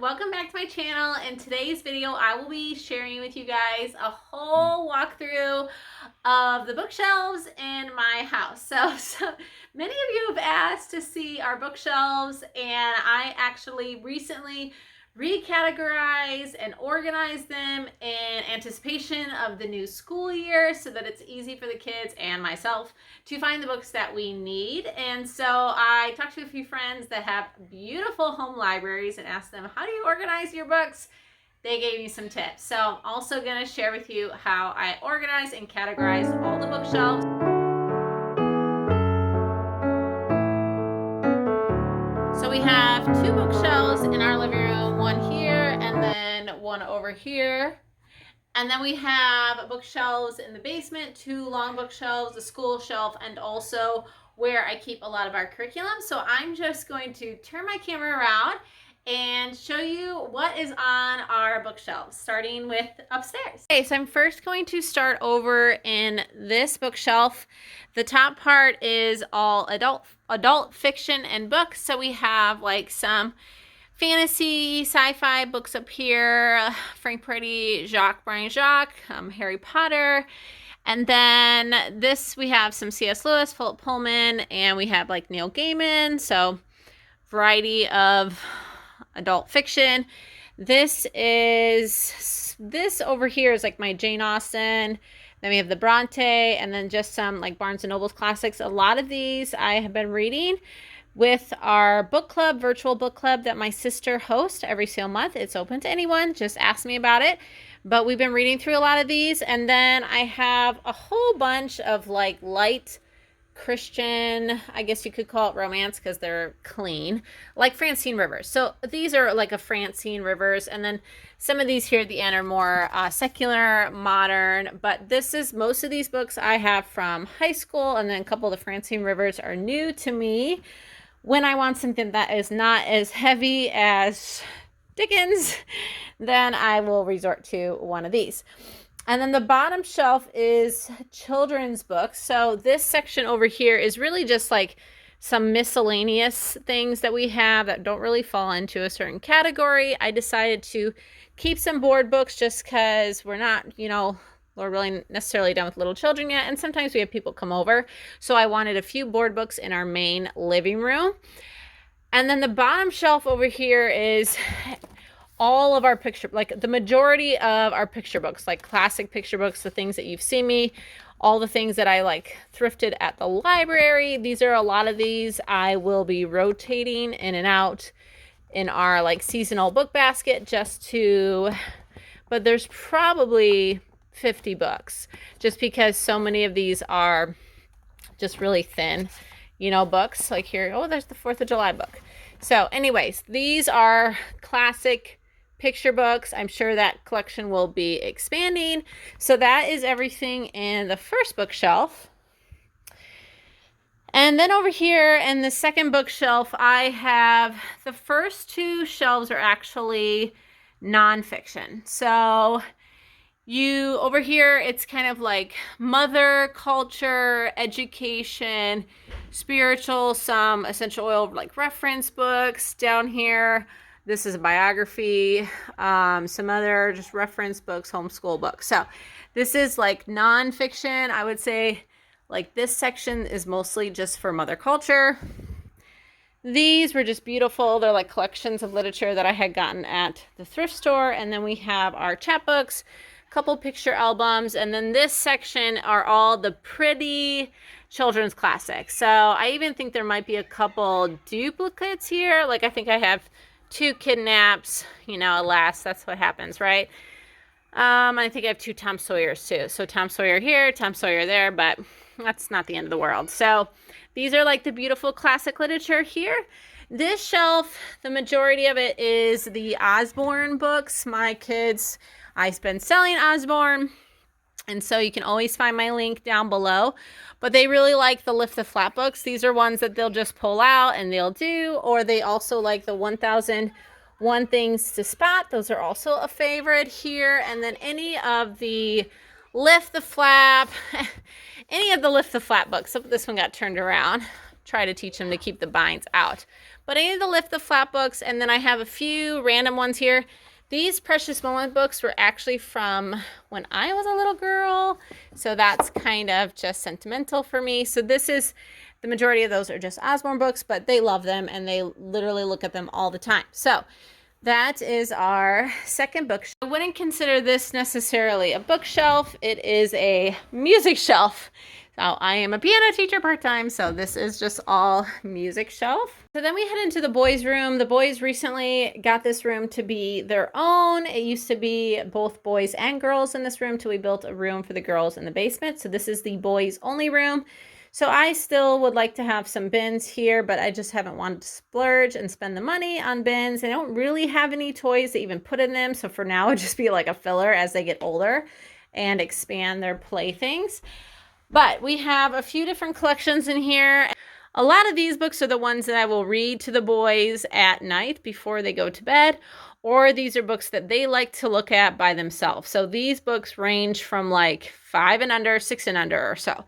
welcome back to my channel. In today's video I will be sharing with you guys a whole walkthrough of the bookshelves in my house. So many of you have asked to see our bookshelves, and I actually recently recategorized and organized them in anticipation of the new school year so that it's easy for the kids and myself to find the books that we need. And so I talked to a few friends that have beautiful home libraries and asked them, how do you organize your books? They gave me some tips. So I'm also going to share with you how I organize and categorize all the bookshelves. So we have two bookshelves in our living room, one here and then one over here. And then we have bookshelves in the basement, two long bookshelves, a school shelf, and also where I keep a lot of our curriculum. So I'm just going to turn my camera around and show you what is on our bookshelves, starting with upstairs. Okay, so I'm first going to start over in this bookshelf. The top part is all adult fiction and books. So we have like some fantasy, sci-fi books up here, Frank Peretti, Brian Jacques, Harry Potter. And then this, we have some C.S. Lewis, Philip Pullman, and we have like Neil Gaiman. So variety of adult fiction. This over here is like my Jane Austen. Then we have the Bronte, and then just some like Barnes & Noble's classics. A lot of these I have been reading with our book club, virtual book club that my sister hosts every single month. It's open to anyone. Just ask me about it. But we've been reading through a lot of these. And then I have a whole bunch of like light Christian, I guess you could call it romance because they're clean, like Francine Rivers. So these are like a Francine Rivers, and then some of these here at the end are more secular, modern, but most of these books I have from high school, and then a couple of the Francine Rivers are new to me when I want something that is not as heavy as Dickens. Then I will resort to one of these. And then the bottom shelf is children's books. So this section over here is really just like some miscellaneous things that we have that don't really fall into a certain category. I decided to keep some board books just because we're not, we're really necessarily done with little children yet. And sometimes we have people come over. So I wanted a few board books in our main living room. And then the bottom shelf over here is all of our the majority of our picture books, like classic picture books, the things that you've seen me, all the things that I like thrifted at the library. These are a lot of these I will be rotating in and out in our like seasonal book basket but there's probably 50 books just because so many of these are just really thin, books like here. Oh, there's the 4th of July book. So anyways, these are classic picture books. I'm sure that collection will be expanding. So that is everything in the first bookshelf. And then over here in the second bookshelf, I have the first two shelves are actually nonfiction. So over here, it's kind of like mother, culture, education, spiritual, some essential oil like reference books. Down here, this is a biography, some other just reference books, homeschool books. So this is like nonfiction. I would say like this section is mostly just for mother culture. These were just beautiful. They're like collections of literature that I had gotten at the thrift store. And then we have our chapbooks, couple picture albums, and then this section are all the pretty children's classics. So I even think there might be a couple duplicates here. Like I think I have 2 kidnaps, alas, that's what happens, right? I think I have 2 Tom Sawyers too. So Tom Sawyer here, Tom Sawyer there, but that's not the end of the world. So these are like the beautiful classic literature here. This shelf, the majority of it is the Osborne books. My kids, I've been selling Osborne, and so you can always find my link down below. But they really like the Lift the Flap books. These are ones that they'll just pull out and they'll do, or they also like the 1001 Things to Spot. Those are also a favorite here. And then any of the Lift the Flap books. So this one got turned around. try to teach them to keep the binds out. But I need to lift the flap books, and then I have a few random ones here. These Precious Moment books were actually from when I was a little girl, so that's kind of just sentimental for me. So this is, the majority of those are just Osborne books, but they love them and they literally look at them all the time. So that is our second bookshelf. I wouldn't consider this necessarily a bookshelf. It is a music shelf. So I am a piano teacher part-time, so this is just all music shelf. So then we head into the boys' room. The boys recently got this room to be their own. It used to be both boys and girls in this room till we built a room for the girls in the basement. So this is the boys only room. So I still would like to have some bins here, but I just haven't wanted to splurge and spend the money on bins. I don't really have any toys to even put in them. So for now, it'd just be like a filler as they get older and expand their playthings. But we have a few different collections in here. A lot of these books are the ones that I will read to the boys at night before they go to bed, or these are books that they like to look at by themselves. So these books range from like 5 and under, 6 and under or so.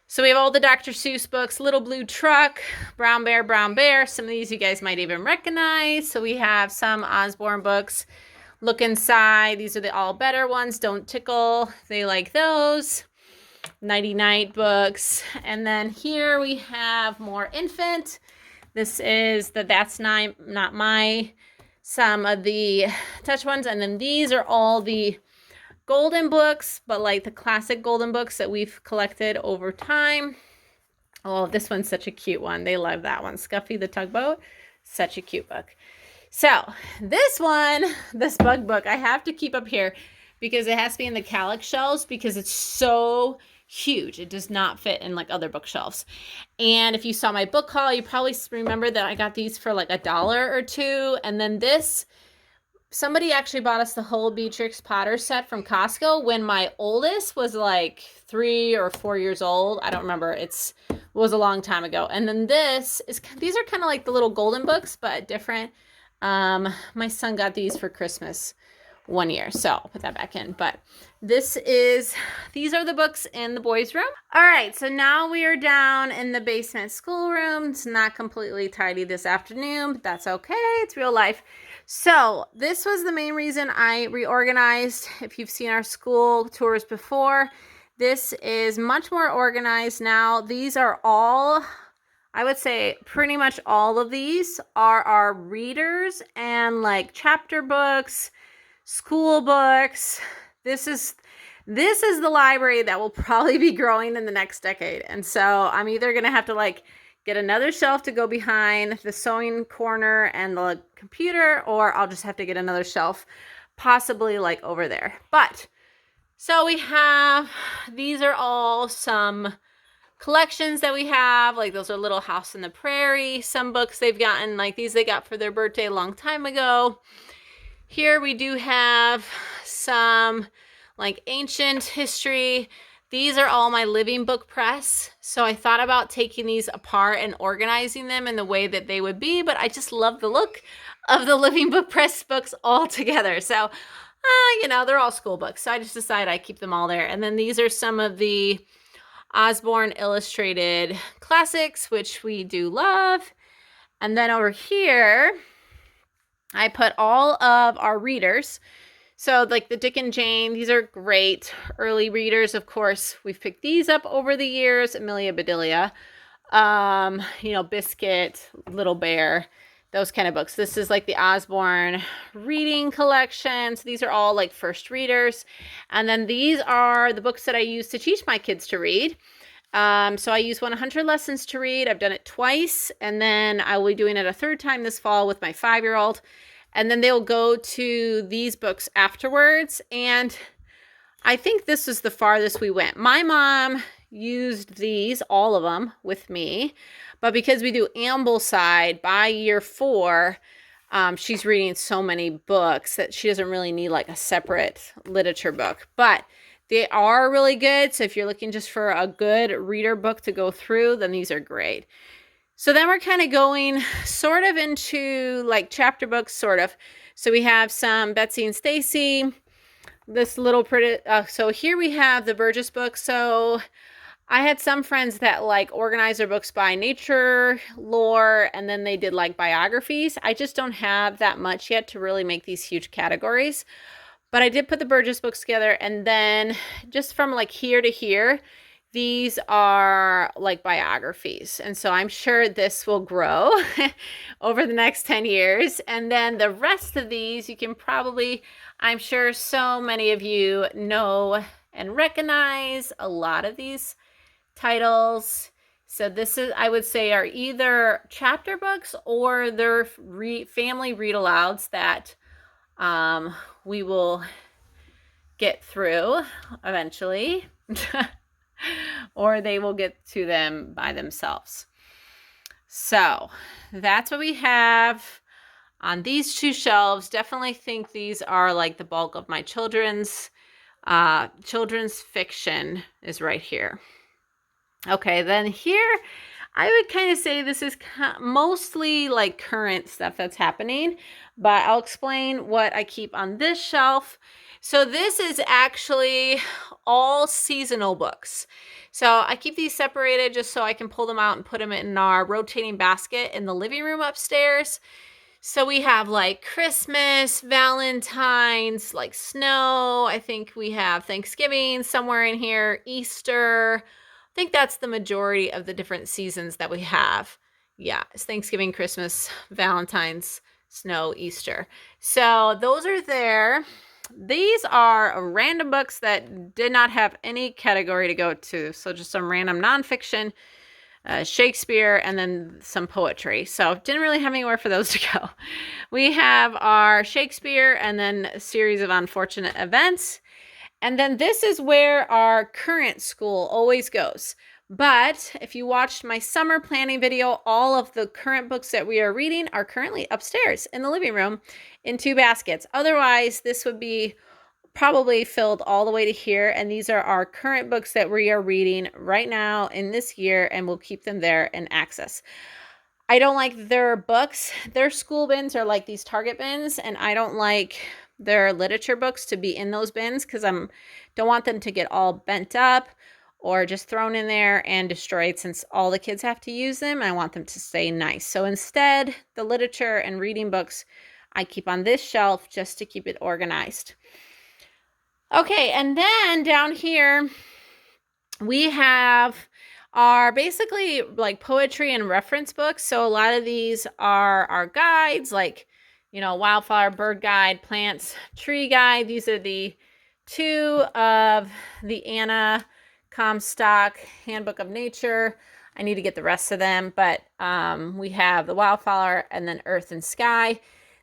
So we have all the Dr. Seuss books, Little Blue Truck, Brown Bear, Brown Bear. Some of these you guys might even recognize. So we have some Osborne books. Look Inside. These are the all better ones. Don't Tickle. They like those. Nighty Night books. And then here we have more infant. This is the That's Not My. Some of the touch ones. And then these are all the golden books, but like the classic golden books that we've collected over time. Oh, this one's such a cute one. They love that one. Scuffy the Tugboat. Such a cute book. So this one, this bug book, I have to keep up here because it has to be in the Calyx shelves because it's so huge. It does not fit in like other bookshelves. And if you saw my book haul, you probably remember that I got these for like $1 or $2. And then this, somebody actually bought us the whole Beatrix Potter set from Costco when my oldest was like 3 or 4 years old. I don't remember. It was a long time ago. And then these are kind of like the little golden books, but different. My son got these for Christmas one year, so I'll put that back in. But these are the books in the boys' room. All right, so now we are down in the basement schoolroom. It's not completely tidy this afternoon, but that's okay. It's real life. So this was the main reason I reorganized. If you've seen our school tours before, this is much more organized now. These are all, I would say pretty much all of these are our readers and like chapter books, school books. This is the library that will probably be growing in the next decade. And so I'm either going to have to like get another shelf to go behind the sewing corner and the computer, or I'll just have to get another shelf possibly like over there. But so we have, these are all some collections that we have. Like those are Little House on the Prairie. Some books they've gotten, like these they got for their birthday a long time ago. Here we do have some like ancient history. These are all my Living Book Press. So I thought about taking these apart and organizing them in the way that they would be, but I just love the look of the Living Book Press books all together. So, they're all school books. So I just decided I keep them all there. And then these are some of the Osborne illustrated classics, which we do love. And then over here, I put all of our readers. So like the Dick and Jane, these are great early readers. Of course, we've picked these up over the years. Amelia Bedelia, Biscuit, Little Bear, those kind of books. This is like the Osborne reading collection. So these are all like first readers. And then these are the books that I use to teach my kids to read. So I use 100 Lessons to Read. I've done it twice, and then I will be doing it a third time this fall with my 5-year-old. And then they'll go to these books afterwards. And I think this is the farthest we went. My mom used these, all of them, with me. But because we do Ambleside, by year 4, she's reading so many books that she doesn't really need like a separate literature book. But they are really good. So if you're looking just for a good reader book to go through, then these are great. So then we're kind of going sort of into like chapter books, sort of. So we have some Betsy and Stacy, this little pretty, so here we have the Burgess book. So I had some friends that like organize their books by nature, lore, and then they did like biographies. I just don't have that much yet to really make these huge categories. But I did put the Burgess books together, and then just from like here to here, these are like biographies. And so I'm sure this will grow over the next 10 years. And then the rest of these, you can probably, I'm sure so many of you know and recognize a lot of these titles. So this is, I would say, are either chapter books or they're family read alouds that we will get through eventually, or they will get to them by themselves. So that's what we have on these two shelves. Definitely think these are like the bulk of my children's fiction is right here. Okay, then here I would kind of say this is mostly like current stuff that's happening, but I'll explain what I keep on this shelf. So this is actually all seasonal books. So I keep these separated just so I can pull them out and put them in our rotating basket in the living room upstairs. So we have like Christmas, Valentine's, like snow. I think we have Thanksgiving somewhere in here, Easter. I think that's the majority of the different seasons that we have. Yeah, it's Thanksgiving, Christmas, Valentine's, snow, Easter. So those are there. These are random books that did not have any category to go to. So just some random nonfiction, Shakespeare, and then some poetry. So didn't really have anywhere for those to go. We have our Shakespeare and then a series of unfortunate events. And then this is where our current school always goes. But if you watched my summer planning video, all of the current books that we are reading are currently upstairs in the living room in 2 baskets. Otherwise, this would be probably filled all the way to here. And these are our current books that we are reading right now in this year, and we'll keep them there in access. I don't like their books. Their school bins are like these Target bins, and I don't like their literature books to be in those bins because I don't want them to get all bent up or just thrown in there and destroyed since all the kids have to use them. I want them to stay nice. So instead, the literature and reading books I keep on this shelf just to keep it organized. Okay, and then down here we have are basically like poetry and reference books. So a lot of these are our guides, like, you know, wildflower, bird guide, plants, tree guide. These are the 2 of the Anna Comstock Handbook of Nature. I need to get the rest of them, but we have the wildflower and then earth and sky.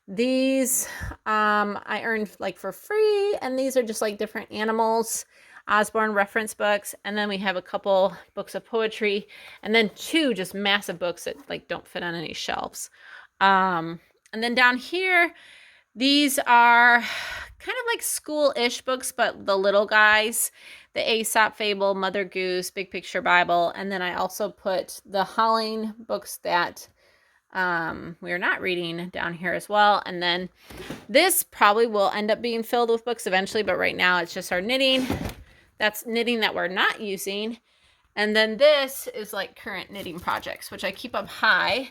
These I earned like for free, and these are just like different animals. Osborne reference books, and then we have a couple books of poetry, and then 2 just massive books that like don't fit on any shelves. And then down here, these are kind of like school-ish books, but the little guys, the Aesop Fable, Mother Goose, Big Picture Bible, and then I also put the Holling books that we're not reading down here as well. And then this probably will end up being filled with books eventually, but right now it's just our knitting. That's knitting that we're not using. And then this is like current knitting projects, which I keep up high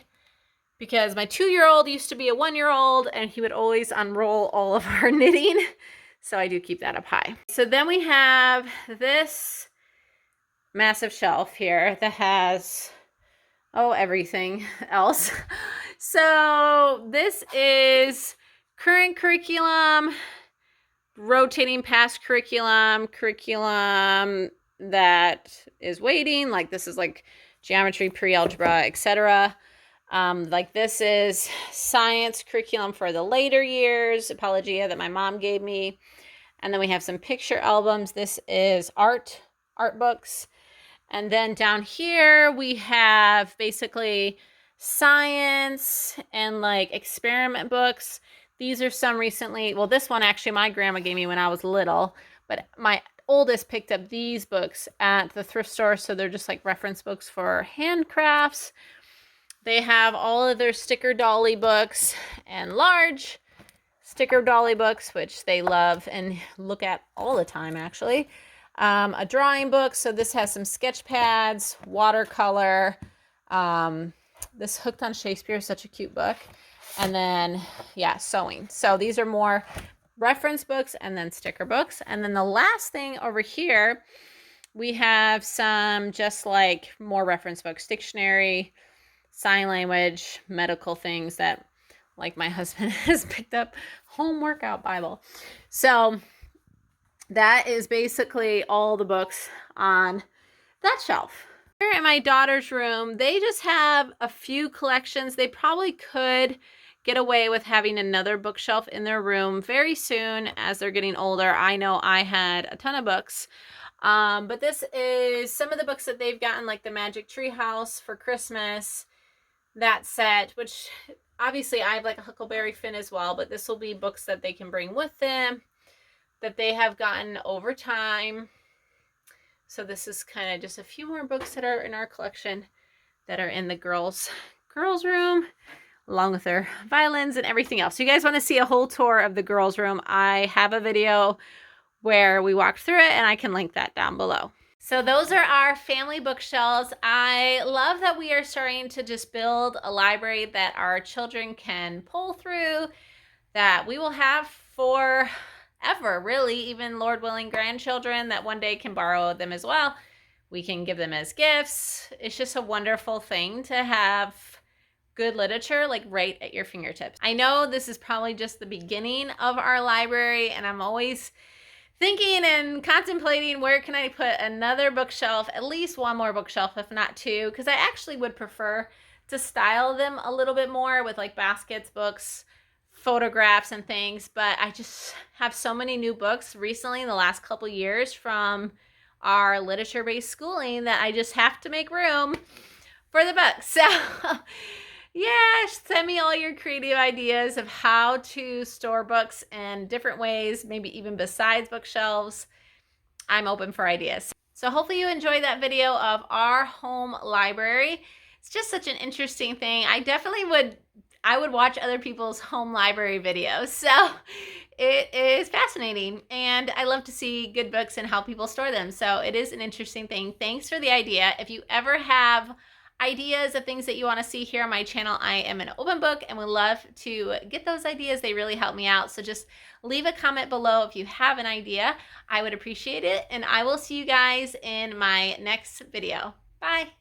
because my 2-year-old used to be a 1-year-old and he would always unroll all of our knitting. So I do keep that up high. So then we have this massive shelf here that has, everything else. So this is current curriculum, rotating past curriculum that is waiting, like this is like geometry, pre-algebra, etc. Like this is science curriculum for the later years, Apologia that my mom gave me. And then we have some picture albums. This is art books. And then down here we have basically science and like experiment books. These are some recently, well, this one actually my grandma gave me when I was little, but my oldest picked up these books at the thrift store. So they're just like reference books for handcrafts. They have all of their sticker dolly books and large sticker dolly books, which they love and look at all the time, actually. A drawing book. So this has some sketch pads, watercolor. This Hooked on Shakespeare is such a cute book. And then, yeah, sewing. So these are more reference books and then sticker books. And then the last thing over here, we have some just like more reference books, dictionary, sign language, medical things that like my husband has picked up, home workout Bible. So that is basically all the books on that shelf. Here in my daughter's room, they just have a few collections. They probably could get away with having another bookshelf in their room very soon as they're getting older. I know I had a ton of books. But this is some of the books that they've gotten, like the Magic Tree House for Christmas, that set, which obviously I have like a Huckleberry Finn as well, but this will be books that they can bring with them that they have gotten over time. So this is kind of just a few more books that are in our collection that are in the girls' room, along with their violins and everything else. So you guys want to see a whole tour of the girls' room, I have a video where we walked through it, and I can link that down below. So those are our family bookshelves. I love that we are starting to just build a library that our children can pull through, that we will have forever, really, even Lord willing grandchildren that one day can borrow them as well. We can give them as gifts. It's just a wonderful thing to have good literature like right at your fingertips. I know this is probably just the beginning of our library, and I'm always thinking and contemplating where can I put another bookshelf, at least one more bookshelf, if not two, because I actually would prefer to style them a little bit more with like baskets, books, photographs, and things. But I just have so many new books recently in the last couple years from our literature-based schooling that I just have to make room for the books. So yeah, send me all your creative ideas of how to store books in different ways, maybe even besides bookshelves. I'm open for ideas. So hopefully you enjoyed that video of our home library. It's just such an interesting thing. I would watch other people's home library videos. So it is fascinating, and I love to see good books and how people store them. So it is an interesting thing. Thanks for the idea. If you ever have ideas of things that you want to see here on my channel, I am an open book and would love to get those ideas. They really help me out. So just leave a comment below if you have an idea. I would appreciate it, and I will see you guys in my next video. Bye.